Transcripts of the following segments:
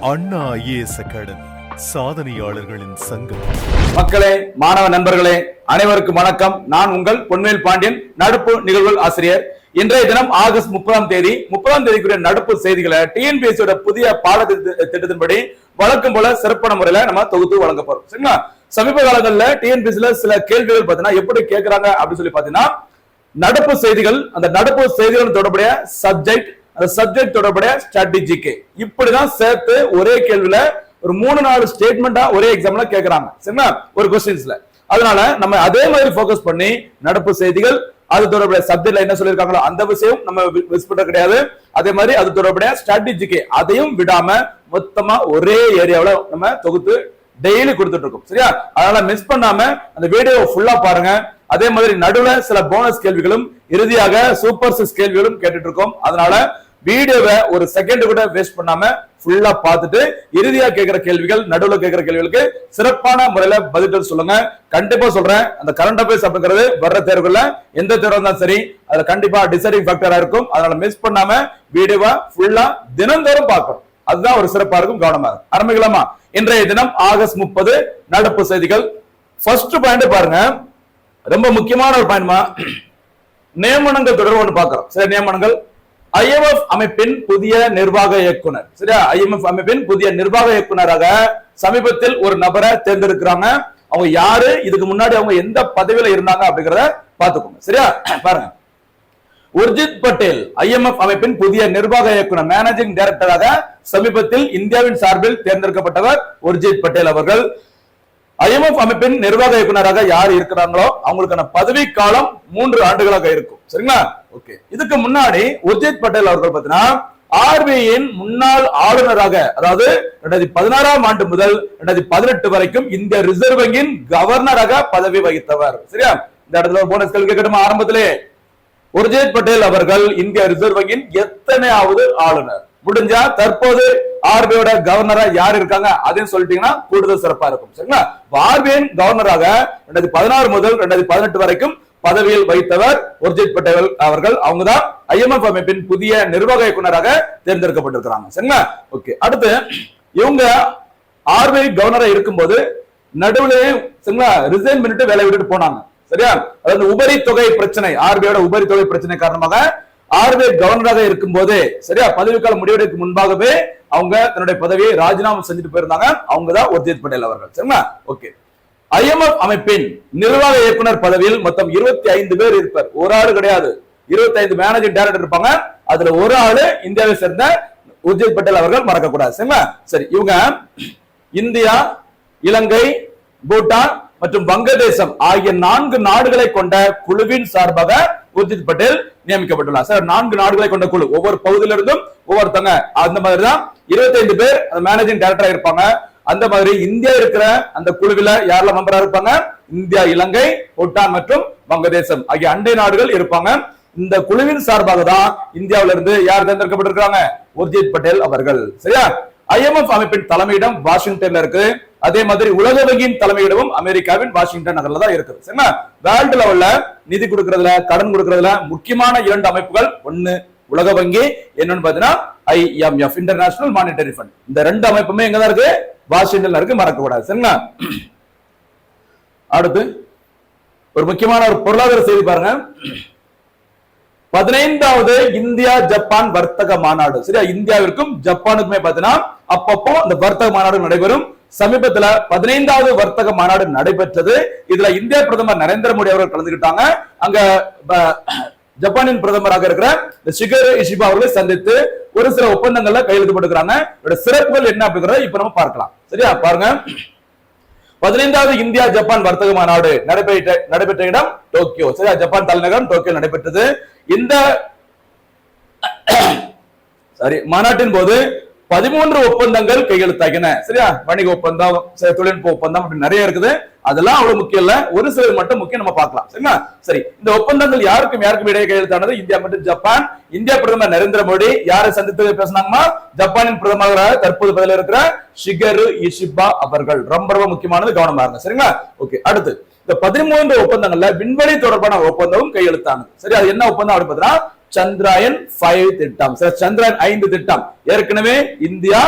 அண்ணா IAS academy சாதனையாளர்களின் சங்கம். மக்களே, மாணவ நண்பர்களே, அனைவருக்கும் வணக்கம். நான் உங்கள் பொன்வேல் பாண்டியன், நடப்பு நிகழ்வுகள் ஆசிரியர். இன்றைய தினம் ஆகஸ்ட் 30ஆம் தேதிக்குரிய நடப்பு செய்திகளை டிஎன்பிஎஸ்சியோட புதிய பாடத்திட்டத்தின்படி வழக்கம் போல சிறப்பான முறையில நம்ம தொகுத்து வழங்க போறோம். சரிங்களா? சமீப காலங்கள்ல டிஎன்பிஎஸ்சில சில கேள்விகள் பாத்தீங்கன்னா எப்படி கேட்கறாங்க அப்படின்னு சொல்லி பாத்தீங்கன்னா, நடப்பு செய்திகள், அந்த நடப்பு செய்திகள் தொடர்புடைய சப்ஜெக்ட், அந்த சப்ஜெக்ட் தொடர்புடைய ஸ்ட்ராட்டஜிக்கு இப்படிதான் சேர்த்து ஒரே கேள்வியில ஒரு 3-4 ஸ்டேட்மெண்டா ஒரே எக்ஸாம்ல கேக்குறாங்க. சரிங்களா? ஒரு கொஸ்டின்ஸ்ல. அதனால நம்ம அதே மாதிரி போக்கஸ் பண்ணி நடப்பு செய்திகள், அது தொடர்புடைய சப்ஜெக்ட்ல என்ன சொல்லிருக்காங்களோ அந்த விஷயம் நம்ம மிஸ் பண்ற கிடையாது. அதே மாதிரி அது தொடர்புடைய ஸ்ட்ராட்டஜிக்கு அதையும் விடாம மொத்தமா ஒரே ஏரியாவில நம்ம தொகுத்து டெய்லி கொடுத்துட்டு இருக்கோம். சரியா? அதனால மிஸ் பண்ணாம அந்த வீடியோ ஃபுல்லா பாருங்க. அதே மாதிரி நடுவுல சில போனஸ் கேள்விகளும் இறுதியாக சூப்பர் 6 கேள்விகளும் கேட்டுட்டு இருக்கோம். அதனால வீடியோவை ஒரு செகண்ட் கூட வேஸ்ட் பண்ணாம ஃபுல்லா பார்த்துட்டு இறுதியா கேட்கிற கேள்விகள், நடுவுல கேட்கிற கேள்விகளுக்கு சிறப்பான முறையில பதில் சொல்லுங்க. கண்டிப்பா சொல்றேன், அந்த கரண்ட் அஃபேர்ஸ் அப்படிங்கிறது வர்ற தேர்வுல எந்த தேர்வு இருந்தாலும் சரி, அதுல கண்டிப்பா டிசைடிங் ஃபேக்டரா இருக்கும். அதனால மிஸ் பண்ணாம வீடியோவை ஃபுல்லா தினந்தோறும் பார்க்கணும். அதுதான் ஒரு சிறப்பா இருக்கும். கவனமாக ஆரம்பிக்கலாமா? இன்றைய தினம் ஆகஸ்ட் 30 நடப்பு செய்திகள். ஃபர்ஸ்ட் பாயிண்ட் பாருங்க, ரொம்ப முக்கியமான ஒரு பாயிண்ட்மா. நியமனங்கள் தொடர்பு ஒன்று பார்க்கிறோம். சரி, நியமனங்கள். IMF அமைப்பின் புதிய நிர்வாக இயக்குனர். சரியா? IMF அமைப்பின் புதிய நிர்வாக இயக்குனராக சமீபத்தில் ஒரு நபரை தேர்ந்தெடுக்கிறாங்க. அவங்க யாரு, இதுக்கு முன்னாடி அவங்க எந்த பதவியில இருந்தாங்க அப்படிங்கறத பாத்துக்கோங்க. சரியா? பாருங்க, உர்ஜித் பட்டேல் IMF அமைப்பின் புதிய நிர்வாக இயக்குனர், மேனேஜிங் டைரக்டராக சமீபத்தில் இந்தியாவின் சார்பில் தேர்ந்தெடுக்கப்பட்டவர் உர்ஜித் பட்டேல் அவர்கள். IMF அமைப்பின் நிர்வாக இயக்குனராக யார் இருக்கிறாங்களோ அவங்களுக்கான பதவி காலம் 3 ஆண்டுகளாக இருக்கும். சரிங்களா? ஓகே. இதுக்கு முன்னாடி உர்ஜித் பட்டேல் அவர்கள் பார்த்தீங்கன்னா RBIயின் முன்னாள் ஆளுநராக, அதாவது 2016ஆம் ஆண்டு முதல் 2018 வரைக்கும் இந்திய ரிசர்வ் வங்கியின் கவர்னராக பதவி வகித்தவர். சரியா? இந்த இடத்துல ஒரு போனஸ் கேள்வி கேட்கணுமா? ஆரம்பத்திலே உர்ஜித் பட்டேல் அவர்கள் இந்திய ரிசர்வ் வங்கியின் எத்தனையாவது ஆளுநர்? முடிஞ்சா தற்போது ஆர்பிஐயோட கவர்னரா யார் இருக்காங்க அதையும் சொல்லிட்டீங்கன்னா கூடுதல் சிறப்பா இருக்கும். சரிங்களா? ஆர்பிஐ கவர்னராக 2016 முதல் 2018 வரைக்கும் பதவியில் வைத்தவர் உர்ஜித் பட்டேல் அவர்கள். அவங்கதான் IMF அமைப்பின் புதிய நிர்வாக இயக்குனராக தேர்ந்தெடுக்கப்பட்டிருக்கிறாங்க. சரிங்களா? ஓகே. அடுத்து, இவங்க ஆர்பிஐ கவர்னரா இருக்கும்போது நடுவுல சரிங்களா ரிசைன் பண்ணிட்டு வேலை விட்டுட்டு போனாங்க. சரியா? அதாவது உபரி தொகை பிரச்சனை, ஆர்பிஐயோட உபரி தொகை பிரச்சனை காரணமாக ஆர்பிஐ கவர்னராக இருக்கும் போதே, சரியா, பதவிக்காலம் முடிவதற்கு முன்பாகவே அவங்க தன்னுடைய பதவியை ராஜினாமா செஞ்சுட்டு போயிருந்தாங்க. அவங்க தான் உர்ஜித் பட்டேல் அவர்கள். சரிங்களா? ஓகே. IMF அமைப்பின் நிர்வாக இயக்குனர் பதவியில் மொத்தம் 25 பேர் இருப்பார். ஒரு ஆளு கிடையாது, 25 மேனேஜிங் டைரக்டர் இருப்பாங்க. அதுல ஒரு ஆளு இந்தியாவை சேர்ந்த உர்ஜித் பட்டேல் அவர்கள், மறக்க கூடாது. சரிங்களா? சரி, இவங்க இந்தியா, இலங்கை, பூட்டான் மற்றும் வங்கதேசம் ஆகிய 4 நாடுகளை கொண்ட குழுவின் சார்பாக உர்ஜித் பட்டேல் நியமிக்கப்பட்டுள்ளார். சார், 4 நாடுகளை கொண்ட குழு, ஒவ்வொரு பகுதியில இருந்தும் ஒவ்வொருத்தங்க, அந்த மாதிரி தான் 25 பேர் மேனேஜிங் டைரக்டரா இருப்பாங்க. அந்த மாதிரி இந்தியா இருக்கிற அந்த குழுவில யாரெல்லாம் மெம்பரா இருப்பாங்க? இந்தியா, இலங்கை, பூட்டான் மற்றும் வங்கதேசம் ஆகிய அண்டை நாடுகள் இருப்பாங்க. இந்த குழுவின் சார்பாக தான் இந்தியாவில இருந்து யார் தேர்ந்தெடுக்கப்பட்டிருக்காங்க? உர்ஜித் பட்டேல் அவர்கள். சரியா? IMF அமைப்பின் தலைமையிடம் வாஷிங்டன்ல இருக்கு. அதே மாதிரி உலக வங்கியின் தலைமையிடமும் அமெரிக்காவின் வாஷிங்டன் நகர்ல தான் இருக்குது. சரிங்களா? வேர்ல்டு லெவல்ல நிதி கொடுக்கறதுல, கடன் கொடுக்கறதுல முக்கியமான 2 அமைப்புகள், ஒன்னு உலக வங்கி, இன்னொன்னு பாத்தீங்கன்னா IMF, இன்டர்நேஷனல் மானிட்டரி ஃபண்ட். இந்த 2 அமைப்புமே எங்க தான் இருக்கு? வாஷிங்டன்ல இருக்கு, மறக்க கூடாது. சரிங்களா? அடுத்து ஒரு முக்கியமான ஒரு பொருளாதார செய்தி பாருங்க. 15வது இந்தியா ஜப்பான் வர்த்தக மாநாடு. சரியா? இந்தியாவிற்கும் ஜப்பானுக்குமே பாத்தீங்கன்னா அப்பப்போ அந்த வர்த்தக மாநாடு நடைபெறும். சமீபத்துல 15வது வர்த்தக மாநாடு நடைபெற்றது. இதுல இந்திய பிரதமர் நரேந்திர மோடி அவர்கள் கலந்துக்கிட்டாங்க. அங்க ஜப்பானின் பிரதமராக இருக்கிற ஷிகரு இஷிபா அவர்களை சந்தித்து ஒரு சில ஒப்பந்தங்கள்ல கையெழுத்து போட்டுக்கிறாங்க. சிறப்புகள் என்ன அப்படிங்கறத இப்ப நம்ம பார்க்கலாம். சரியா? பாருங்க, 15வது இந்தியா ஜப்பான் வர்த்தக மாநாடு நடைபெற்ற இடம் டோக்கியோ. சரியா? ஜப்பான் தலைநகரம் டோக்கியோ நடைபெற்றது. இந்த மாநாட்டின் போது 13 ஒப்பந்தங்கள் கையெழுத்தாகின. சரியா? வணிக ஒப்பந்தம், தொழில்நுட்ப ஒப்பந்தம் அப்படி நிறைய இருக்குது. அதெல்லாம் அவ்வளவு முக்கியம் இல்ல, ஒரு சிலர் மட்டும் முக்கியம், நம்ம பார்க்கலாம். சரிங்களா? சரி, இந்த ஒப்பந்தங்கள் யாருக்கும் இடையே கையெழுத்தானது? இந்தியா மற்றும் ஜப்பான். இந்திய பிரதமர் நரேந்திர மோடி யாரை சந்தித்து பேசினாங்கன்னா, ஜப்பானின் பிரதமராக தற்போது பதில இருக்கிற ஷிகரு இஷிபா அவர்கள். ரொம்ப ரொம்ப முக்கியமானது, கவனமா இருங்க. சரிங்களா? ஓகே. அடுத்து, இந்த 13 ஒப்பந்தங்கள்ல விண்வெளி தொடர்பான ஒப்பந்தமும் கையெழுத்தானது. சரி, அது என்ன ஒப்பந்தம் அப்படி பார்த்தீங்கன்னா சந்திராயன் 5 திட்டம். சந்திராயன் 5 திட்டம் ஏற்கனவே இந்தியா,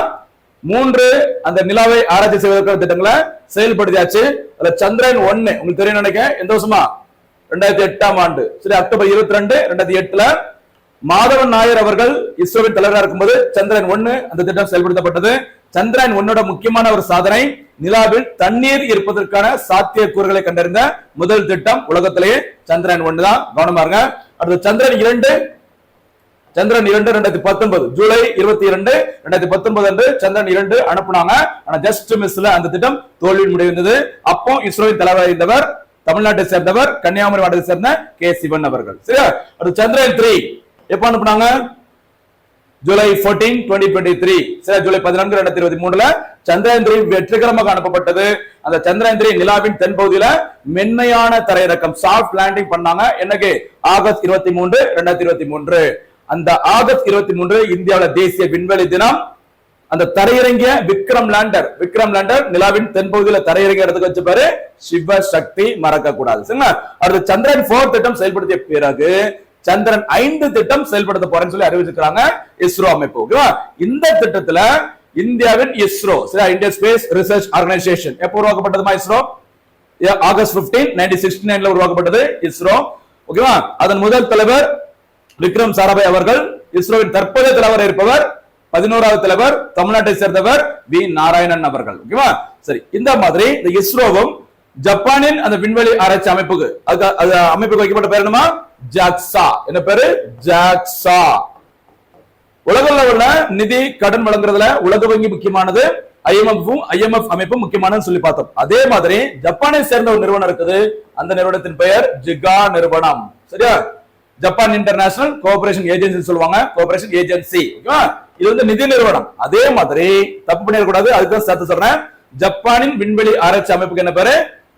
3 அந்த நிலாவை ஆராய்ச்சி செய்வதற்கான திட்டங்களை செயல்படுத்தியாச்சு. அதுல சந்திரன் 1 உங்களுக்கு தெரியும் நினைக்கிறேன், எந்த வருஷமா 2008ஆம் ஆண்டு, சரி, அக்டோபர் 22, 2008ல மாதவன் நாயர் அவர்கள் இஸ்ரோவின் தலைவராக இருக்கும்போது சந்திரன் 1 அந்த திட்டம் செயல்படுத்தப்பட்டது. சந்திரன் 1ஓட முக்கியமான ஒரு சாதனை, நிலாவில் தண்ணீர் இருப்பதற்கான சாத்தியக்கூறுகளை கண்டறிந்த முதல் திட்டம் உலகத்திலேயே சந்திரன் 1 தான், கவனமா இருங்க. அடுத்து சந்திரன் 2 2019 ஜூலை 22, 2019 அன்று சந்திரன் 2 அனுப்புனாங்க. ஆனா ஜஸ்ட் மிஸ்ல அந்த திட்டம் தோல்வியில் முடிந்தது. அப்போ இஸ்ரோவின் தலைவராக இருந்தவர் தமிழ்நாட்டை சேர்ந்தவர், கன்னியாகுமரி மாவட்டத்தை சேர்ந்த கே சிவன் அவர்கள். சரியா? அடுத்து சந்திரன் 3 எப்ப அனுப்புனாங்க? ஜூலை 14, 2023. சரி, ஜூலை 14, 2023 சந்திரன் 3 வெற்றிகரமாக அனுப்பப்பட்டது. அந்த சந்திரன் 3 நிலாவின் தென்பகுதியில மென்மையான தரையிறக்கம் சாஃப்ட் லேண்டிங் பண்ணாங்க. என்னைக்கு? ஆகஸ்ட் 23, 2023. அந்த ஆகஸ்ட் 23 இந்தியாவில் தேசிய விண்வெளி தினம். அந்த தரையிறங்கிய விக்ரம் லேண்டர் நிலாவின் தென்பகுதியில தரையிறங்கிய இடத்துக்கு வச்ச பேரு சிவசக்தி, மறக்க கூடாது. சரிங்களா? அடுத்து சந்திரன் 4 திட்டம் செயல்படுத்திய பிறகு சந்திரன் 5 திட்டம் செயல்படுத்த போறேன்னு சொல்லி அறிவிச்சிருக்காங்க இஸ்ரோ அமைப்பு. ஓகேவா? இந்த திட்டத்துல இந்தியாவின் ISRO, India space research organisation எப்போ உருவாக்கப்பட்டதுமா? இஸ்ரோ ஆகஸ்ட் 15, 1969 உருவாக்கப்பட்டது இஸ்ரோ. ஓகேவா? அதன் முதல் தலைவர் விக்ரம் சாராபாய் அவர்கள். இஸ்ரோவின் தற்போதைய தலைவர் இருப்பவர் 11வது தலைவர் தமிழ்நாட்டை சேர்ந்தவர் வி நாராயணன் அவர்கள். ஓகேவா? சரி, இந்த மாதிரி இந்த இஸ்ரோவும் ஜப்பானின் அந்த விண்வெளி ஆராய்ச்சி அமைப்புக்கு அமைப்புக்கு வைக்கப்பட்ட பேர் என்னமா? ஜாக்சா. என்ன பேரு? ஜாக்சா. உலக லெவல்ல நிதி கடன் வழங்குறதுல உலக வங்கி முக்கியமானது, IMF அமைப்பும் முக்கியமானது சொல்லி பார்த்தோம். அதே மாதிரி ஜப்பானை சேர்ந்த ஒரு நிறுவனம் இருக்குது, அந்த நிறுவனத்தின் பெயர் ஜிகா நிறுவனம். சரியா? ஜப்பான் இன்டர்நேஷனல் கோஆபரேஷன் ஏஜென்சி சொல்லுவாங்க, கோஆபரேஷன் ஏஜென்சி. இது வந்து நிதி நிறுவனம். அதே மாதிரி தப்பு பண்ணிடக்கூடாது, அதுதான் சேர்த்து சொல்றேன். ஜப்பானின் விண்வெளி ஆராய்ச்சி அமைப்புக்கு என்ன பேரு?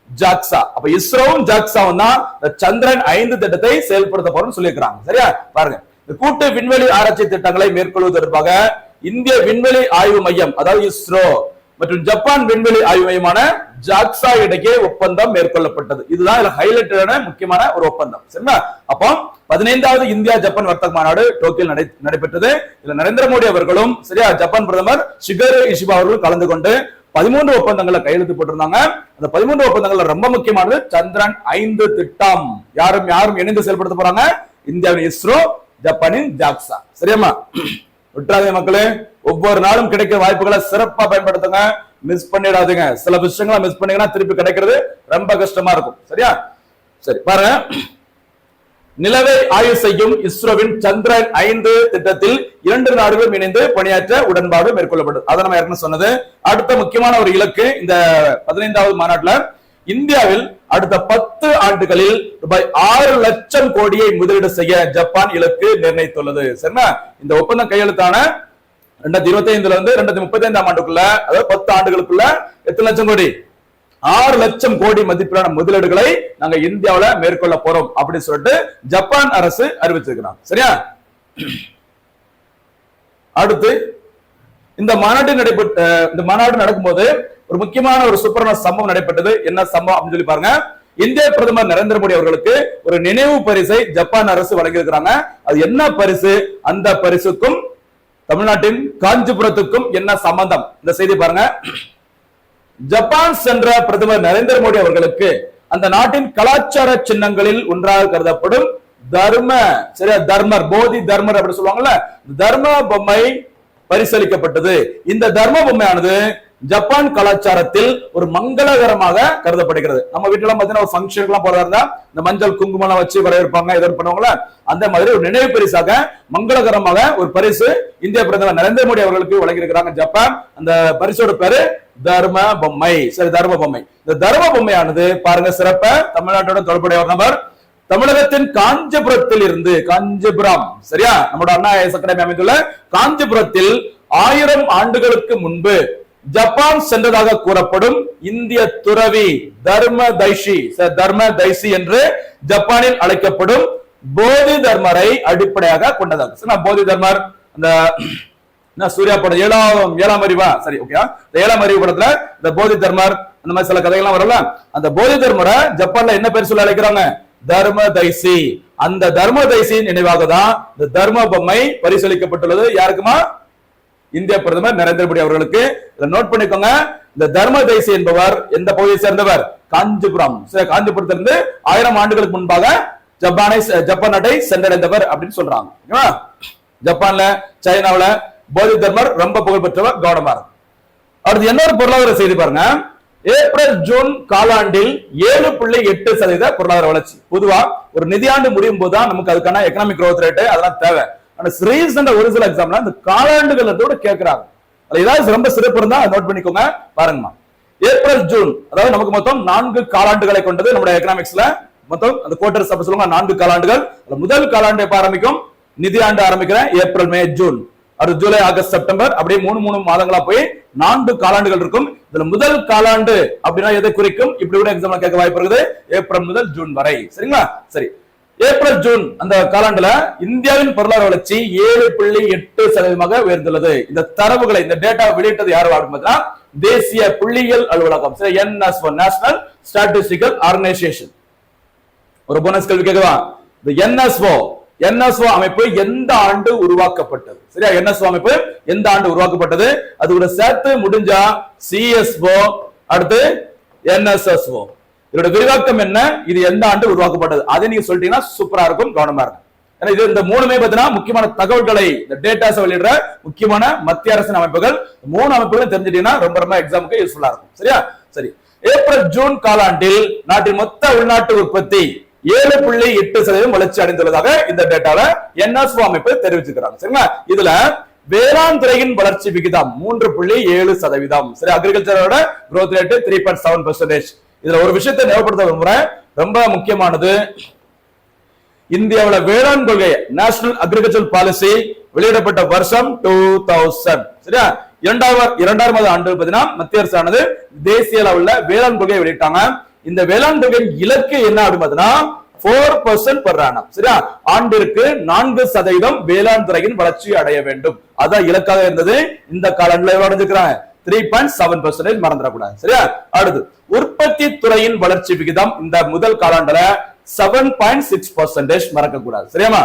ஜாக்சா. அப்ப இஸ்ரோவும் ஜாக்சாவும் தான் சந்திரன் 5 திட்டத்தை செயல்படுத்த போறோம்னு சொல்லியிருக்காங்க. சரியா? பாருங்க, இந்த கூட்டு விண்வெளி ஆராய்ச்சி திட்டங்களை மேற்கொள்வது தொடர்பாக இந்திய விண்வெளி ஆய்வு மையம், அதாவது இஸ்ரோ மற்றும் ஜப்பான் விண்வெளி ஆய்வு மையமான ஜாக்சா இடையே ஒப்பந்தம் மேற்கொள்ளப்பட்டது. இதுதான் இதுல ஹைலைட்டான முக்கியமான ஒரு ஒப்பந்தம். சரிங்களா? அப்போ 15வது இந்தியா ஜப்பான் வர்த்தக மாநாடு டோக்கியோவில் நடைபெற்றது. இதுல நரேந்திர மோடி அவர்களும், சரியா, ஜப்பான் பிரதமர் ஷிகரு இஷிபா அவர்களும் கலந்து கொண்டு 13 ஒப்பந்தங்களை கையெழுத்து போட்டிருந்தாங்க. அந்த 13 ஒப்பந்தங்கள்ல ரொம்ப முக்கியமானது சந்திரன் 5 திட்டம். யாரும் இணைந்து செயல்படுத்த போறாங்க? இந்தியாவின் இஸ்ரோ, ஜப்பானின் ஜாக்சா. சரியாமா? விட்டுறாதே மக்களே, ஒவ்வொரு நாளும் கிடைக்கிற வாய்ப்புகளை சிறப்பா பயன்படுத்துங்க, மிஸ் பண்ணிடாதீங்க. சில விஷயங்களை மிஸ் பண்ணீங்கன்னா திருப்பி கிடைக்கிறது ரொம்ப கஷ்டமா இருக்கும். சரியா? சரி, பாருங்க, நிலவை ஆய்வு செய்யும் இஸ்ரோவின் சந்திரன் 5 திட்டத்தில் 2 நாடுகளும் இணைந்து பணியாற்ற உடன்பாடு மேற்கொள்ளப்பட்டது. அதை நம்ம ஏற்கனவே சொன்னது. அடுத்த முக்கியமான ஒரு இலக்கு இந்த 15வது மாநாட்டில் இந்தியாவில் அடுத்த 10 ஆண்டுகளில் ரூபாய் 6 லட்சம் கோடியை முதலீடு செய்ய ஜப்பான் இலக்கு நிர்ணயித்துள்ளது. சரிங்களா? இந்த ஒப்பந்தம் கையெழுத்தான 2025 இருந்து 2035 ஆண்டுக்குள்ள, அதாவது 10 ஆண்டுகளுக்குள்ள எத்தனை லட்சம் கோடி? 6 லட்சம் கோடி மதிப்பிலான முதலீடுகளை நாங்க இந்தியாவில மேற்கொள்ள போறோம் அப்படின்னு சொல்லிட்டு ஜப்பான் அரசு அறிவிச்சிருக்கிறாங்க. சரியா? அடுத்து இந்த மாநாடு நடக்கும்போது ஒரு முக்கியமான ஒரு சூப்பரான சம்பவம் நடைபெற்றது. என்ன சம்பவம் அப்படின்னு சொல்லி பாருங்க. இந்திய பிரதமர் நரேந்திர மோடி அவர்களுக்கு ஒரு நினைவு பரிசை ஜப்பான் அரசு வழங்கியிருக்கிறாங்க. அது என்ன பரிசு? அந்த பரிசுக்கும் தமிழ்நாட்டின் காஞ்சிபுரத்துக்கும் என்ன சம்பந்தம்? இந்த செய்தி பாருங்க. ஜப்பான் சென்ற பிரதமர் நரேந்திர மோடி அவர்களுக்கு அந்த நாட்டின் கலாச்சார சின்னங்களில் ஒன்றாக கருதப்படும் தர்மர் போதி தர்மர் அப்படி சொல்லுவாங்கல்ல, தர்ம பொம்மை பரிசளிக்கப்பட்டது. இந்த தர்ம பொம்மையானது ஜப்பான் கலாச்சாரத்தில் ஒரு மங்களகரமாக கருதப்படுகிறது. நம்ம வீட்டுல பாத்தீங்கன்னா ஒரு ஃபங்க்ஷன் எல்லாம் போறதா இருந்தா இந்த மஞ்சள் குங்குமம் எல்லாம் வச்சு வரவேற்பாங்க, எதிர்ப்பு பண்ணுவாங்களா, அந்த மாதிரி ஒரு நினைவு பரிசாக மங்களகரமாக ஒரு பரிசு இந்திய பிரதமர் நரேந்திர மோடி அவர்களுக்கு வழங்கியிருக்கிறாங்க ஜப்பான். அந்த பரிசோட பேரு தர்ம பொம்மை. சரி, தர்ம பொம்மை. இந்த தர்ம பொம்மையானது பாருங்க சிறப்ப தமிழ்நாட்டோட தொடர்புடைய ஒரு நபர் தமிழகத்தின் காஞ்சிபுரத்தில் இருந்து, காஞ்சிபுரம், சரியா, நம்மளோட அண்ணா ஐஏஎஸ் அகாடமி அமைந்துள்ள காஞ்சிபுரத்தில் 1000 ஆண்டுகளுக்கு முன்பு ஜப்பான் சென்றதாக கூறப்படும் இந்திய துறவி தர்ம தைசி என்று ஜப்பானில் அழைக்கப்படும் போதி தர்மரை அடிப்படையாக கொண்டதாக. போதி தர்மர் அந்த சூர்யா படம் ஏழாம் அறிவா, சரி, ஓகே, இந்த 7ஆம் அறிவு படத்துல இந்த போதி தர்மர் அந்த மாதிரி சில கதைகள்லாம் வரல. அந்த போதி தர்மரை ஜப்பான்ல என்ன பேர் சொல்லி அழைக்கிறாங்க? தர்ம தைசி. அந்த தர்ம தைசி நினைவாக தான் இந்த தர்ம பொம்மை பரிசளிக்கப்பட்டுள்ளது. யாருக்குமா? இந்திய பிரதமர் நரேந்திர மோடி அவர்களுக்கு. இதை நோட் பண்ணிக்கோங்க. இந்த தர்மதேசி என்பவர் எந்த பகுதியை சேர்ந்தவர்? காஞ்சிபுரம். காஞ்சிபுரத்திலிருந்து 1000 ஆண்டுகளுக்கு முன்பாக ஜப்பான் நாட்டை சென்றடைந்தவர் அப்படின்னு சொல்றாங்க. ஜப்பான்ல சைனாவில போதி தர்மர் ரொம்ப புகழ் பெற்றவர் கவனமா. அடுத்து இன்னொரு பொருளாதார செய்தி பாருங்க. ஏப்ரல் ஜூன் காலாண்டில் 7.8% பொருளாதார வளர்ச்சி. பொதுவா ஒரு நிதியாண்டு முடியும் போதுதான் நமக்கு அதுக்கான எக்கனாமிக் growth ரேட் அதெல்லாம் தேவை. ஆனா ரீசன்ட் ஒரு சில எக்ஸாம்ல இந்த காலாண்டுகளோட கேட்கிறாங்க. ஏதாவது ரொம்ப சிறப்பு இருந்தா நோட் பண்ணிக்கோங்க. பாருங்கம்மா, ஏப்ரல் ஜூன் அதாவது நமக்கு மொத்தம் 4 காலாண்டுகளை கொண்டது நம்முடைய எக்கனாமிக்ஸ்ல. மொத்தம் அந்த குவார்டர்ஸ் அப்படி சொல்லுவாங்க 4 காலாண்டுகள். முதல் காலாண்டு எப்ப ஆரம்பிக்கும்? நிதியாண்டு ஆரம்பிக்கிறேன் ஏப்ரல் மே ஜூன், அது ஜூலை ஆகஸ்ட் செப்டம்பர், அப்படியே 3 மாதங்களா போய் 4 காலாண்டுகள் இருக்கும். இதுல முதல் காலாண்டு அப்படின்னா எதை குறிக்கும்? இப்படி கூட எக்ஸாம்ல கேட்க வாய்ப்பு இருக்குது. ஏப்ரல் முதல் ஜூன் வரை. சரிங்களா? சரி, ஏப்ரல் ஜூன் அந்த காலாண்டுல இந்தியாவின் பொருளாதார வளர்ச்சி 7.8% உயர்ந்துள்ளது. இந்த தரவுகளை இந்த டேட்டா வெளியிட்டது யாரு அப்படின்னா தேசிய புள்ளியியல் அலுவலகம், NSO, நேஷனல் ஸ்டாட்டிஸ்டிக்கல் ஆர்கனைசேஷன். ஒரு போனஸ் கேள்வி கேட்கவா? இந்த NSO அமைப்பு எந்த ஆண்டு உருவாக்கப்பட்டது? சரியா? NSO அமைப்பு எந்த ஆண்டு உருவாக்கப்பட்டது? அது கூட சேர்த்து முடிஞ்சா CSO, அடுத்து NSSO. இதோட விரிவாக்கம் என்ன? இது எந்த ஆண்டு உருவாக்கப்பட்டது? அதை நீங்க சொல்லிட்டீங்கன்னா சூப்பரா இருக்கும். கவனமா இருங்க. ஏன்னா இது இந்த 3மே பார்த்தீங்கன்னா முக்கியமான தகவல்களை இந்த டேட்டாஸ் வெளியிடுற முக்கியமான மத்திய அரசின் அமைப்புகள். 3 அமைப்புகளும் தெரிஞ்சிட்டீங்கன்னா ரொம்ப ரொம்ப எக்ஸாமுக்கு யூஸ்ஃபுல்லா இருக்கும். சரியா? சரி, ஏப்ரல் ஜூன் காலாண்டில் நாட்டின் மொத்த உள்நாட்டு உற்பத்தி 7.8% வளர்ச்சி அடைந்துள்ளதாக இந்த டேட்டால NSO அமைப்பு தெரிவிச்சிருக்காங்க. சரிங்களா? இதுல வேளாண் துறையின் வளர்ச்சி விகிதம் 3.7%. சரி, அக்ரிகல்ச்சரோட growth rate 3.7%. இதுல ஒரு விஷயத்தை ஞாபகப்படுத்த விரும்புறேன், ரொம்ப முக்கியமானது. இந்தியாவுல வேளாண் கொள்கை நேஷனல் அக்ரிகல்ச்சர் பாலிசி வெளியிடப்பட்ட வருஷம் 2000. சரியா? 2000 ஆண்டு பார்த்தீங்கன்னா மத்திய அரசானது தேசிய அளவுல வேளாண் கொள்கையை வெளியிட்டாங்க. இந்த வேளாண் கொள்கையின் இலக்கு என்ன அப்படின்னு 4% per annum. சரியா? ஆண்டிற்கு 4% வேளாண் துறையின் வளர்ச்சி அடைய வேண்டும். அதான் இலக்காக இருந்தது. இந்த காலத்துல எவ்வளவு அடைஞ்சிருக்காங்க? 3.7% மறந்துடக்கூடாது. சரியா? அடுத்து உற்பத்தி துறையின் வளர்ச்சி விகிதம் இந்த முதல் காலாண்டுல 7.6% மறக்க கூடாது. சரியாமா?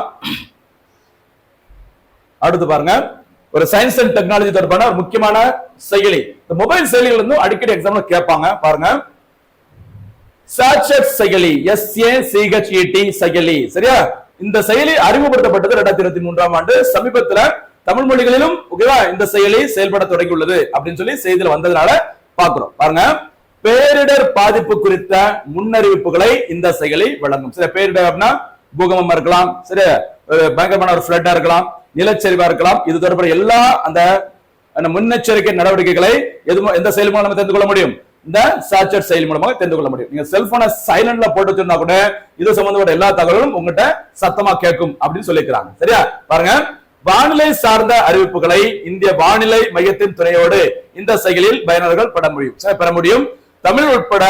அடுத்து பாருங்க, ஒரு சயின்ஸ் அண்ட் டெக்னாலஜி தொடர்பான ஒரு முக்கியமான செயலி. இந்த மொபைல் செயலிகள் வந்து அடிக்கடி எக்ஸாம்ல கேட்பாங்க. பாருங்க, சாட்செட் செயலி, SACHET செயலி. சரியா? இந்த செயலி அறிமுகப்படுத்தப்பட்டது 2023ஆம் ஆண்டு. சமீபத்துல தமிழ் மொழிகளிலும் இந்த செயலி செயல்பட தொடங்கியுள்ளது அப்படின்னு சொல்லி செய்தியில வந்ததுனால பாக்குறோம். பாருங்க, பேரிடர் பாதிப்பு குறித்த முன்னறிவிப்புகளை இந்த செயலி வழங்கும். சில பேரிடர் அப்படின்னா பூகம்பம் இருக்கலாம், சரி, பயங்கரமான ஒரு ஃபிளட்டா இருக்கலாம், நிலச்சரிவா இருக்கலாம். இது தொடர்பான எல்லா அந்த முன்னெச்சரிக்கை நடவடிக்கைகளை எந்த செயலி மூலம் தெரிந்து கொள்ள முடியும்? இந்த சாட்செட் செயலி மூலமாக தெரிந்து கொள்ள முடியும். நீங்க செல்போனை சைலண்ட்ல போட்டு வச்சிருந்தா கூட இது சம்பந்தப்பட்ட எல்லா தகவலும் உங்ககிட்ட சத்தமா கேட்கும் அப்படின்னு சொல்லிக்கிறாங்க. சரியா? பாருங்க, வானிலை சார்ந்த அறிவிப்புகளை இந்திய வானிலை மையத்தின் துணையோடு இந்த செயலில் பயனர்கள் பெற முடியும். தமிழ் உட்பட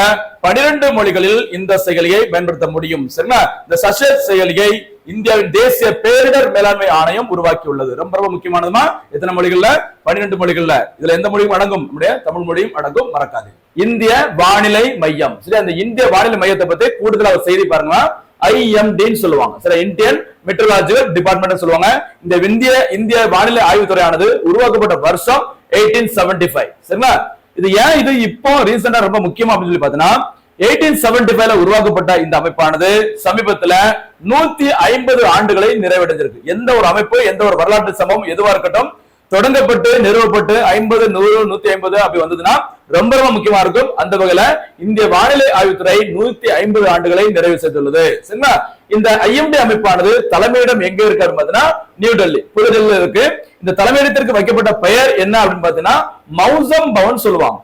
12 மொழிகளில் இந்த செயலியை பயன்படுத்த முடியும். சரிங்களா? இந்த சாட்செட் செயலியை இந்தியாவின் தேசிய பேரிடர் மேலாண்மை ஆணையம் உருவாக்கியுள்ளது. ரொம்ப ரொம்ப முக்கியமானதுமா. எத்தனை மொழிகள்ல? 12 மொழிகள்ல. இதுல எந்த மொழியும் அடங்கும்? நம்முடைய தமிழ் மொழியும் அடங்கும், மறக்காது. இந்திய வானிலை மையம். சரி, அந்த இந்திய வானிலை மையத்தை பத்தி கூடுதலா செய்தி பாருங்க. IMD சொல்லுவாங்க. சரி, இந்தியன் மெட்ரோலாஜிக்கல் டிபார்ட்மெண்ட் சொல்லுவாங்க. இந்த இந்திய வானிலை ஆய்வுத்துறையானது உருவாக்கப்பட்ட வருஷம் 1875. சரிங்களா? இது ஏன் இது இப்போ ரீசெண்டா ரொம்ப முக்கியமா அப்படின்னு சொல்லி பாத்தீங்கன்னா 1875ல உருவாக்கப்பட்ட இந்த அமைப்பானது சமீபத்துல 150 ஆண்டுகளை நிறைவடைஞ்சிருக்கு. எந்த ஒரு அமைப்பு, எந்த ஒரு வரலாற்று சம்பவம் எதுவா இருக்கட்டும், தொடங்கப்பட்டு நிறுவப்பட்டு 50, 100, 150 அப்படி வந்ததுன்னா ரொம்ப ரொம்ப முக்கியமா இருக்கும். அந்த வகையில இந்திய வானிலை ஆய்வுத்துறை 150 ஆண்டுகளை நிறைவு செய்துள்ளது. சரிங்களா? இந்த IMD அமைப்பானது தலைமையிடம் எங்க இருக்காரு பாத்தீங்கன்னா நியூ டெல்லி, புதுடெல்லியில இருக்கு. இந்த தலைமையிடத்திற்கு வைக்கப்பட்ட பெயர் என்ன அப்படின்னு பாத்தீங்கன்னா மௌசம் பவன் சொல்லுவாங்க.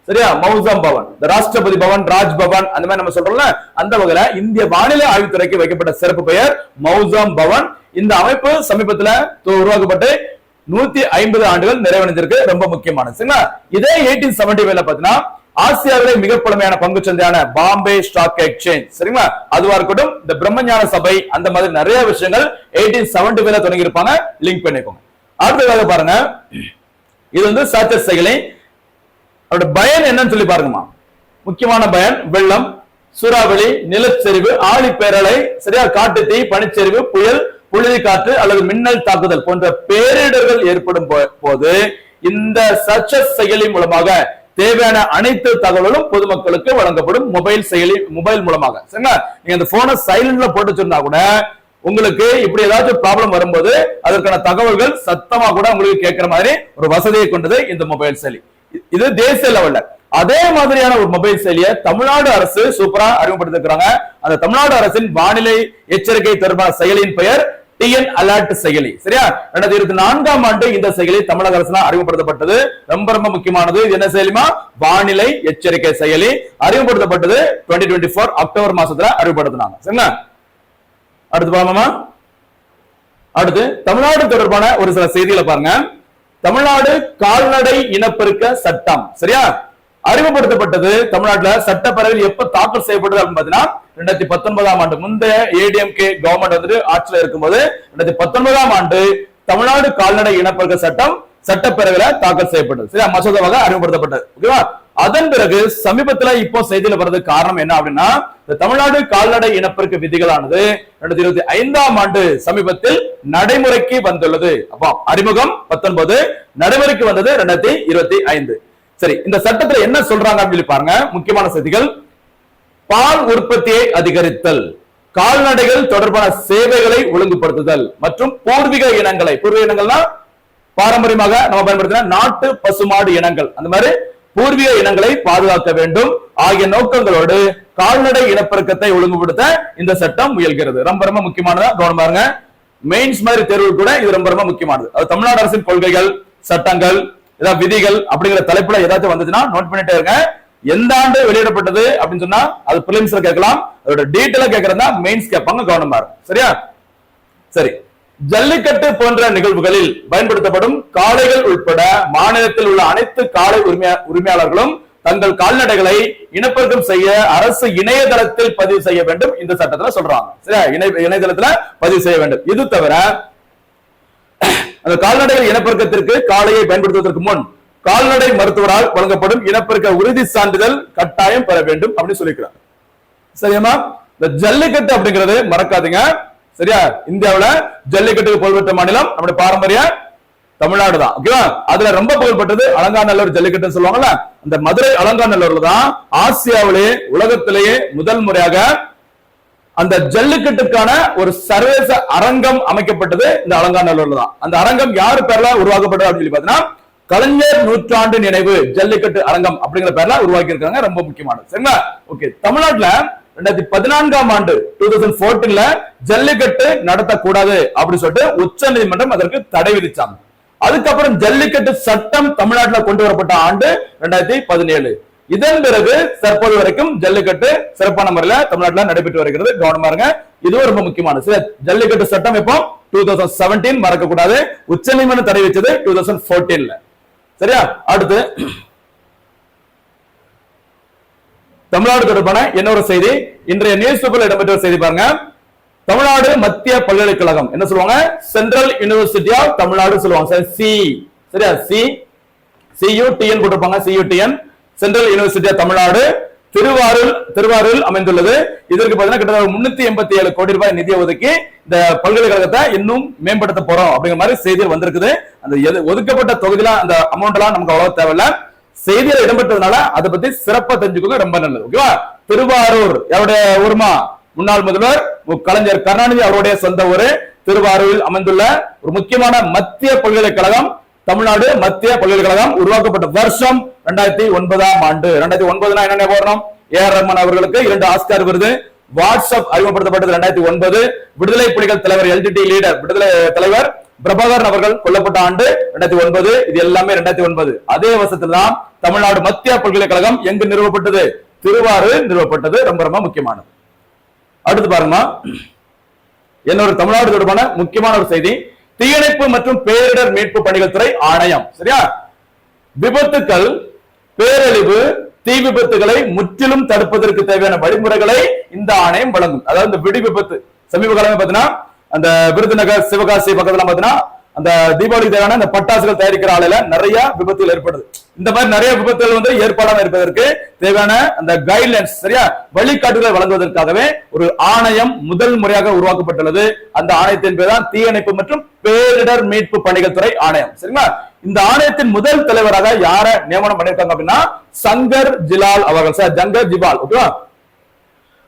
சரியா? மௌசம் பவன், ராஷ்டிரபதி பவன், ராஜ் பவன், அந்த மாதிரி நம்ம சொல்றோம்ல, அந்த வகையில இந்திய வானிலை ஆய்வுத்துறைக்கு வைக்கப்பட்ட சிறப்பு பெயர் மௌசம் பவன். இந்த அமைப்பு சமீபத்துல உருவாக்கப்பட்டு 150 ஆண்டுகள் நிறைவடைஞ்சிருக்கு. ரொம்ப முக்கியமானது. சரிங்களா? இதே 1875ல பாத்தீங்கன்னா ஆசியாவிலே மிக பழமையான பங்கு சந்தையான பாம்பே ஸ்டாக் எக்ஸ்சேஞ்ச், சரிங்களா, அதுவா இருக்கட்டும், இந்த பிரம்மஞான சபை, அந்த மாதிரி நிறைய விஷயங்கள் 1875ல தொடங்கி இருப்பாங்க. லிங்க் பண்ணிக்கோங்க. அடுத்ததாக பாருங்க, இது வந்து சாட்செட் செயலி. அவரோட பயன் என்னன்னு சொல்லி பாருங்கம்மா. முக்கியமான பயன் வெள்ளம், சூறாவளி, நிலச்சரிவு, ஆழி பேரலை, சரியா, காட்டு தீ, பனிச்சரிவு, புயல், புழுதி காற்று அல்லது மின்னல் தாக்குதல் போன்ற பேரிடர்கள் ஏற்படும் போது இந்த சர்ச்சஸ் செயலி மூலமாக தேவையான அனைத்து தகவல்களும் பொதுமக்களுக்கு வழங்கப்படும் மொபைல் மூலமாக. சரிங்களா? நீங்க அந்த போனை சைலண்ட்ல போட்டு வச்சிருந்தா கூட உங்களுக்கு இப்படி ஏதாச்சும் ப்ராப்ளம் வரும்போது அதற்கான தகவல்கள் சத்தமா கூட உங்களுக்கு கேட்கிற மாதிரி ஒரு வசதியை கொண்டது இந்த மொபைல் செயலி. இது தேசிய லெவல்ல. அதே மாதிரியான ஒரு மொபைல் செயலியை தமிழ்நாடு அரசு சூப்பரா அறிமுகப்படுத்திருக்காங்க. அந்த தமிழ்நாடு அரசின் வானிலை எச்சரிக்கை தொடர்பான செயலியின் பெயர் டிஎன் அலர்ட் செயலி. சரியா? 2024ஆம் ஆண்டு இந்த செயலி தமிழக அரசால் அறிமுகப்படுத்தப்பட்டது. ரொம்ப ரொம்ப முக்கியமானது. இது என்ன செயலிமா? வானிலை எச்சரிக்கை செயலி. அறிமுகப்படுத்தப்பட்டது 2024 அக்டோபர் மாசத்துல அறிமுகப்படுத்தினாங்க. சரிங்களா? அடுத்து பாருமா. அடுத்து தமிழ்நாடு தொடர்பான ஒரு சில செய்திகளை பாருங்க. தமிழ்நாடு கால்நடை இனப்பெருக்க சட்டம் சரியா அறிமுகப்படுத்தப்பட்டது. தமிழ்நாட்டுல சட்டப்பேரவையில் எப்ப தாக்கல் செய்யப்பட்டது அப்படின்னு பாத்தீங்கன்னா 2019ஆம் ஆண்டு முந்தைய ஏடிஎம்கே கவர்மெண்ட் வந்துட்டு ஆட்சியில் இருக்கும்போது 2019ஆம் ஆண்டு தமிழ்நாடு கால்நடை இனப்பெருக்க சட்டம் சட்டப்பேரவையில தாக்கல் செய்யப்பட்டது. சரியா? மசோதாவாக அறிமுகப்படுத்தப்பட்டது. ஓகேவா? அதன் பிறகு சமீபத்துல இப்போ செய்தியில வர்றதுக்கு காரணம் என்ன அப்படின்னா தமிழ்நாடு கால்நடை இனப்பெருக்க விதிகளானது 2025ஆம் ஆண்டு சமீபத்தில் நடைமுறைக்கு வந்துள்ளது. அப்போ அறிமுகம் 19, நடைமுறைக்கு வந்தது 2025. சரி, இந்த சட்டத்துல என்ன சொல்றாங்க அப்படின்னு பாருங்க. முக்கியமான செய்திகள்: பால் உற்பத்தியை அதிகரித்தல், கால்நடைகள் தொடர்பான சேவைகளை ஒழுங்குபடுத்துதல் மற்றும் பூர்வீக இனங்கள்னா பாரம்பரியமாக நம்ம பயன்படுத்தின நாட்டு பசுமாடு இனங்கள், அந்த மாதிரி பூர்வீக இனங்களை பாதுகாக்க வேண்டும் ஆகிய நோக்கங்களோடு கால்நடை இனப்பெருக்கத்தை ஒழுங்குபடுத்த இந்த சட்டம் முயல்கிறது. ரொம்ப ரொம்ப முக்கியமானதா கவனம் பாருங்க. மெயின்ஸ் மாதிரி தேர்வு கூட இது ரொம்ப ரொம்ப முக்கியமானது. அது தமிழ்நாடு அரசின் கொள்கைகள், சட்டங்கள், ஏதாவது விதிகள் அப்படிங்கிற தலைப்புல ஏதாச்சும் வந்துச்சுன்னா நோட் பண்ணிட்டே இருங்க. எந்த ஆண்டு வெளியிடப்பட்டது அப்படின்னு சொன்னா அது பிலிம்ஸ்ல கேட்கலாம். அதோட டீட்டெயிலா கேட்கறதா மெயின்ஸ் கேட்பாங்க. கவனமா இருக்கும். சரியா? சரி, ஜல்லிக்கட்டு போன்ற நிகழ்வுகளில் பயன்படுத்தப்படும் காளைகள் உட்பட மாநிலத்தில் உள்ள அனைத்து காளை உரிமையாளர்களும் தங்கள் கால்நடைகளை இனப்பெருக்கம் செய்ய அரசு இணையதளத்தில் பதிவு செய்ய வேண்டும். இந்த சட்டத்துல சொல்றாங்க. சரியா? இணையதளத்துல பதிவு செய்ய வேண்டும். இது தவிர அந்த கால்நடைகள் இனப்பெருக்கத்திற்கு காளையை பயன்படுத்துவதற்கு முன் கால்நடை மருத்துவரால் வழங்கப்படும் இனப்பெருக்க உறுதி சான்றிதழ் கட்டாயம் பெற வேண்டும் அப்படின்னு சொல்லிக்கிறாங்க. சரியாமா? இந்த ஜல்லிக்கட்டு அப்படிங்கிறது மறக்காதீங்க. சரியா? இந்தியாவுல ஜல்லிக்கட்டுக்கு புகழ்பெற்ற மாநிலம் நம்முடைய பாரம்பரிய தமிழ்நாடு தான். ஓகேவா? அதுல ரொம்ப புகழ்பெற்றது அலங்காநல்லூர் ஜல்லிக்கட்டு சொல்லுவாங்கல்ல, அந்த மதுரை அலங்காநல்லூர்ல தான் ஆசியாவிலேயே உலகத்திலேயே முதல் முறையாக அந்த ஜல்லிக்கட்டுக்கான ஒரு சர்வதேச அரங்கம் அமைக்கப்பட்டது இந்த அலங்காநல்லூர்ல தான். அந்த அரங்கம் யாரு பேர்ல உருவாக்கப்பட்டது அப்படின்னு சொல்லி பாத்தீங்கன்னா கலைஞர் நூற்றாண்டு நினைவு ஜல்லிக்கட்டு அரங்கம் அப்படிங்கிற பேர்ல உருவாக்கி இருக்காங்க. ரொம்ப முக்கியமானது. சரிங்களா? ஓகே. தமிழ்நாட்டுல 2014ஆம் ஆண்டு 2014ல ஜல்லிக்கட்டு நடத்தக்கூடாது அப்படின்னு சொல்லிட்டு உச்ச நீதிமன்றம் அதற்கு தடை விதிச்சாங்க. அதுக்கப்புறம் ஜல்லிக்கட்டு சட்டம் தமிழ்நாட்டில் கொண்டு வரப்பட்ட ஆண்டு 2017. இதன் பிறகு தற்போது வரைக்கும் ஜல்லிக்கட்டு சிறப்பான முறையில் தமிழ்நாட்டில் நடைபெற்று வருகிறது. கவனமா இருங்க. இதுவும் ரொம்ப முக்கியமானது. ஜல்லிக்கட்டு சட்டம் இப்போ 2017 மறக்க கூடாது. உச்ச நீதிமன்றம் தடை வச்சது 2014ல. சரியா? அடுத்து தமிழ்நாடு தொடர்பான இன்னொரு செய்தி. இன்றைய நியூஸ் பேப்பர்ல இடம்பெற்ற செய்தி பாருங்க. தமிழ்நாடு மத்திய பல்கலைக்கழகம் என்ன சொல்லுவாங்க? சென்ட்ரல் யூனிவர்சிட்டி ஆஃப் தமிழ்நாடு சொல்லுவாங்க. சரியா? CUTN போட்டிருப்பாங்க. CUTN central university of Tamil Nadu திருவாரூரில் அமைந்துள்ளது. இதற்கு பார்த்தீங்கன்னா கிட்டத்தட்ட 387 கோடி ரூபாய் நிதியை ஒதுக்கி இந்த பல்கலைக்கழகத்தை இன்னும் மேம்படுத்த போறோம் அப்படிங்கிற மாதிரி செய்தியில் வந்திருக்குது. அந்த ஒதுக்கப்பட்ட தொகுதியில அந்த அமௌண்ட் எல்லாம் நமக்கு அவ்வளவு தேவையில்ல. செய்தியில இடம்பெற்றதுனால அதை பத்தி சிறப்பா தெரிஞ்சுக்கோங்க. ரொம்ப நல்லது. ஓகேவா? திருவாரூர் அவருடைய ஊர்மா முன்னாள் முதல்வர் கலைஞர் கருணாநிதி அவருடைய சொந்த ஊரு திருவாரூரில் அமைந்துள்ள ஒரு முக்கியமான மத்திய பல்கலைக்கழகம் தமிழ்நாடு மத்திய பல்கலைக்கழகம். உருவாக்கப்பட்ட வருஷம் 2009ஆம் ஆண்டு. 2009 என்ன போறோம்? AR ரஹ்மான் அவர்களுக்கு 2 ஆஸ்கார் விருது. வாட்ஸ்அப் அறிமுகப்படுத்தப்பட்டது 2009. விடுதலை புலிகள் தலைவர் LTT லீடர் விடுதலை தலைவர் பிரபாகரன் அவர்கள் கொல்லப்பட்ட ஆண்டு 2009. இது எல்லாமே 2009. அதே வருஷத்துல தான் தமிழ்நாடு மத்திய பல்கலைக்கழகம் எங்கு நிறுவப்பட்டது? திருவாரூர் நிறுவப்பட்டது. ரொம்ப ரொம்ப முக்கியமானது. அடுத்து பாருங்க, இன்னொரு தமிழ்நாடு தொடர்பான முக்கியமான ஒரு செய்தி. தீயணைப்பு மற்றும் பேரிடர் மீட்பு பணிகள் துறை ஆணையம். சரியா? விபத்துக்கள், பேரழிவு, தீ விபத்துகளை முற்றிலும் தடுப்பதற்கு தேவையான வழிமுறைகளை இந்த ஆணையம் வழங்கும். அதாவது இந்த வெடி விபத்து சமீப காலமே பாத்தீங்கன்னா அந்த விருதுநகர் சிவகாசி பக்கத்துல பாத்தீங்கன்னா அந்த தீபாவளிக்கு தேவையான அந்த பட்டாசுகள் தயாரிக்கிற ஆலையில நிறைய விபத்துகள் ஏற்படுது. இந்த மாதிரி நிறைய விபத்துகள் ஏற்படாம இருப்பதற்கு தேவையான அந்த கைட்லைன்ஸ் சரியா வழிகாட்டுதலை வழங்குவதற்காகவே ஒரு ஆணையம் முதல் முறையாக உருவாக்கப்பட்டுள்ளது. அந்த ஆணையத்தின் பேர் தான் தீயணைப்பு மற்றும் பேரிடர் மீட்பு பணிகள் துறை ஆணையம். சரிங்களா? இந்த ஆணையத்தின் முதல் தலைவராக யார நியமனம் பண்ணிருக்காங்க அப்படின்னா சங்கர் ஜிலால் அவர்கள். சார் ஜங்கர் ஜிபால். ஓகேவா?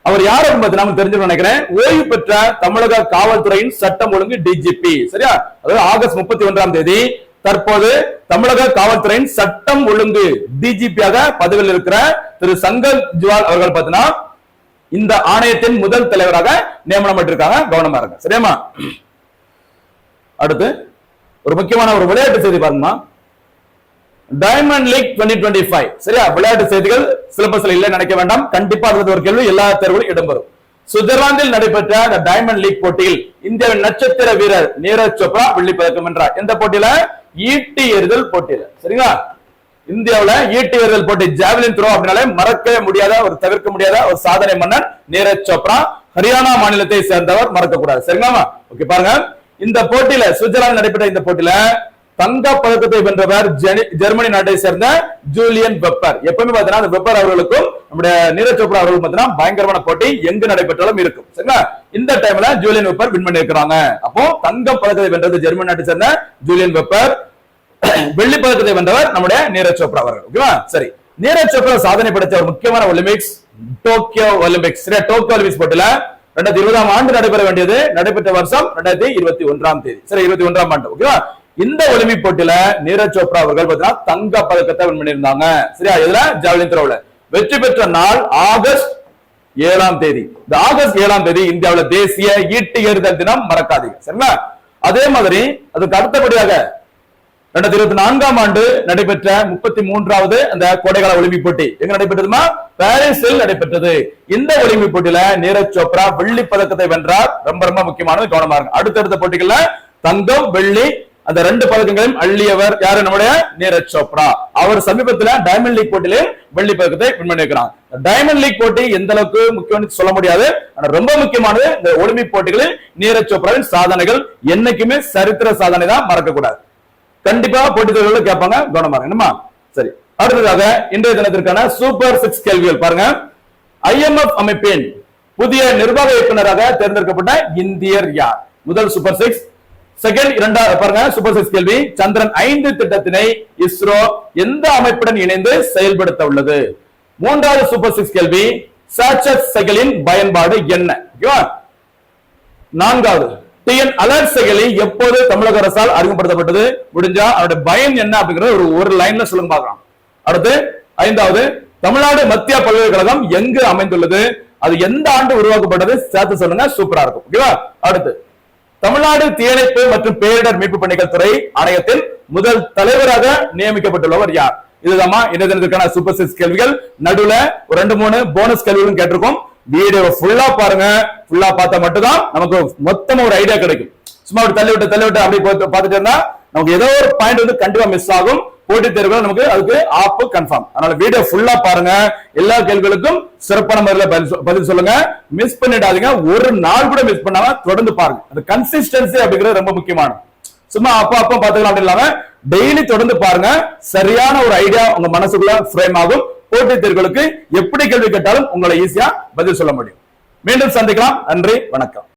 அவர் யார் என்பது நாம தெரிஞ்சுக்கணும் நினைக்கிறேன். ஓய்வு பெற்ற தமிழக காவல்துறையின் சட்டம் ஒழுங்கு டிஜிபி. சரியா? அதாவது ஆகஸ்ட் 31ஆம் தேதி தற்போது தமிழக காவல்துறையின் சட்டம் ஒழுங்கு டிஜிபியாக பதவியில் இருக்கிற திரு சங்கர் ஜிவால் அவர்கள் பார்த்தீங்கன்னா இந்த ஆணையத்தின் முதல் தலைவராக நியமனம் பண்ணிருக்காங்க. கவனமா இருங்க. சரியாமா? அடுத்து ஒரு முக்கியமான ஒரு விளையாட்டு செய்தி பாருங்கம்மா. டைமண்ட் லீக் 2025 சரியா? விளையாட்டு செய்திகள் சிலபஸ்ல இல்ல நினைக்க வேண்டாம். கண்டிப்பா அது ஒரு கேள்வி எல்லா தேர்வுகளும் இடம்பெறும். சுவிட்சர்லாந்தில் நடைபெற்ற அந்த டைமண்ட் லீக் போட்டியில் இந்தியாவின் நட்சத்திர வீரர் நீரஜ் சோப்ரா வெள்ளி பதக்கம் வென்றார். எந்த போட்டியில? ஈட்டி எறிதல் போட்டியில. சரிங்களா? இந்தியாவுல ஈட்டி எறிதல் போட்டி ஜாவலின் த்ரோ அப்படினாலே மறக்கவே முடியாத ஒரு தவிர்க்க முடியாத ஒரு சாதனை மன்னன் நீரஜ் சோப்ரா. ஹரியானா மாநிலத்தை சேர்ந்தவர், மறக்க கூடாது. சரிங்களா? ஓகே பாருங்க. இந்த போட்டியில சுவிட்சர்லாந்து நடைபெற்ற இந்த போட்டியில தங்க பதக்கத்தை வென்றவர் ஜெர்மனி நாட்டை சேர்ந்த ஜூலியன் வெப்பர். எப்பவுமே பாத்தீங்கன்னா வெப்பர் அவர்களுக்கும் நம்முடைய நீரஜ் சோப்ரா அவர்களுக்கும் பாத்தீங்கன்னா பயங்கரமான போட்டி எங்கு நடைபெற்றாலும் இருக்கும். சரிங்களா? இந்த டைம்ல ஜூலியன் வெப்பர் வின் பண்ணி இருக்கிறாங்க. அப்போ தங்க பதக்கத்தை வென்றது ஜெர்மனி நாட்டை சேர்ந்த ஜூலியன் வெப்பர், வெள்ளி பதக்கத்தை வென்றவர் நம்முடைய நீரஜ் சோப்ரா அவர்கள். ஓகேவா? சரி, நீரஜ் சோப்ரா சாதனை படைத்த ஒரு முக்கியமான ஒலிம்பிக்ஸ் டோக்கியோ ஒலிம்பிக்ஸ். சரியா? டோக்கியோ ஒலிம்பிக்ஸ் போட்டியில 2020ஆம் ஆண்டு நடைபெற வேண்டியது நடைபெற்ற வருஷம் 2021ஆம் தேதி. சரி, 21ஆம் ஆண்டு. ஓகேவா? இந்த ஒலிம்பிக் போட்டியில நீரஜ் சோப்ரா அவர்கள் பாத்தீங்கன்னா தங்க பதக்கத்தை வின் பண்ணியிருந்தாங்க. சரியா? இதுல ஜாவலின் த்ரோல வெற்றி பெற்ற நாள் ஆகஸ்ட் 7ஆம் தேதி. இந்த ஆகஸ்ட் 7ஆம் தேதி இந்தியாவுல தேசிய ஈட்டி எறிதல் தினம், மறக்காதீங்க. சரிங்களா? அதே மாதிரி அதுக்கு அடுத்தபடியாக 2024ஆம் ஆண்டு நடைபெற்ற 33வது அந்த கோடைகால ஒலிம்பிக் போட்டி எங்க நடைபெற்றதுமா? பாரிஸில் நடைபெற்றது. இந்த ஒலிம்பிக் போட்டியில நீரஜ் சோப்ரா வெள்ளி பதக்கத்தை வென்றார். ரொம்ப ரொம்ப முக்கியமானது, கவனமா இருங்க. அடுத்தடுத்த போட்டிகள்ல தங்கம் வெள்ளி அந்த ரெண்டு பதக்கங்களையும் அள்ளியவர் யாரு? நம்முடைய நீரஜ் சோப்ரா. அவர் சமீபத்தில் டைமண்ட் லீக் போட்டியிலே வெள்ளி பதக்கத்தை வின் பண்ணியிருக்கிறார். டைமண்ட் லீக் போட்டி எந்த அளவுக்கு முக்கியம்னு சொல்ல முடியாது, ஆனா ரொம்ப முக்கியமானது இந்த ஒலிம்பிக் போட்டிகளில் நீரஜ் சோப்ராவின் சாதனைகள் என்னைக்குமே சரித்திர சாதனை தான், மறக்க கூடாது. கண்டிப்பா போட்டித் தேர்வுகள் கேட்பாங்க, கவனமா இருங்கம்மா. சரி, அடுத்ததாக இன்றைய தினத்திற்கான சூப்பர் 6 கேள்விகள் பாருங்க. IMF அமைப்பின் புதிய நிர்வாக இயக்குநராக தேர்ந்தெடுக்கப்பட்ட இந்தியர் யார்? முதல் சூப்பர் 6. செகண்ட், இரண்டாவது பாருங்க சூப்பர் 6 கேள்வி. சந்திரன் 5 திட்டத்தினை இஸ்ரோ எந்த அமைப்புடன் இணைந்து செயல்படுத்த உள்ளது? மூன்றாவது சூப்பர் 6 கேள்வி. சாட்சட் செயலியின் பயன்பாடு என்ன? நான்காவது, டிஎன் அலர்ட் செயலி எப்போது தமிழக அரசால் அறிமுகப்படுத்தப்பட்டது? முடிஞ்சா அவருடைய பயன் என்ன அப்படிங்கறது ஒரு லைன்ல சொல்லுங்க பார்க்கலாம். அடுத்து ஐந்தாவது, தமிழ்நாடு மத்திய பல்கலைக்கழகம் எங்கு அமைந்துள்ளது? அது எந்த ஆண்டு உருவாக்கப்பட்டது? சேர்த்து சொல்லுங்க, சூப்பரா இருக்கும். ஓகேவா? அடுத்து, தமிழ்நாடு தீயணைப்பு மற்றும் பேரிடர் மீட்பு பணிகள் துறை ஆணையத்தின் முதல் தலைவராக நியமிக்கப்பட்டுள்ளவர் யார்? இதுதான் இந்த தினத்திற்கான சூப்பர் 6 கேள்விகள். நடுவுல ஒரு 2-3 போனஸ் கேள்விகளும் கேட்டிருக்கோம். வீடியோ ஃபுல்லா பாருங்க. ஃபுல்லா பார்த்தா மட்டும்தான் நமக்கு மொத்தமா ஒரு ஐடியா கிடைக்கும். சும்மா ஒரு தள்ளி விட்டு அப்படி பார்த்துட்டு இருந்தா நமக்கு ஏதோ ஒரு பாயிண்ட் கண்டிப்பா மிஸ் ஆகும். போட்டித் தேர்வுகள் நமக்கு அதுக்கு ஆப் கன்ஃபார்ம். அதனால வீடியோ ஃபுல்லா பாருங்க. எல்லா கேள்விகளுக்கும் சிறப்பான முறையில் பதில் சொல்லுங்க. மிஸ் பண்ணிடாதீங்க. ஒரு நாள் கூட மிஸ் பண்ணாம தொடர்ந்து பாருங்க. அந்த கன்சிஸ்டன்சி அப்படிங்கிறது ரொம்ப முக்கியமானது. சும்மா அப்பா பாத்துக்கலாம் அப்படி இல்லாம டெய்லி தொடர்ந்து பாருங்க. சரியான ஒரு ஐடியா உங்க மனசுக்குள்ள ஃப்ரேம் ஆகும். போட்டித் தேர்வுகளுக்கு எப்படி கேள்வி கேட்டாலும் உங்களை ஈஸியா பதில் சொல்ல முடியும். மீண்டும் சந்திக்கலாம். நன்றி, வணக்கம்.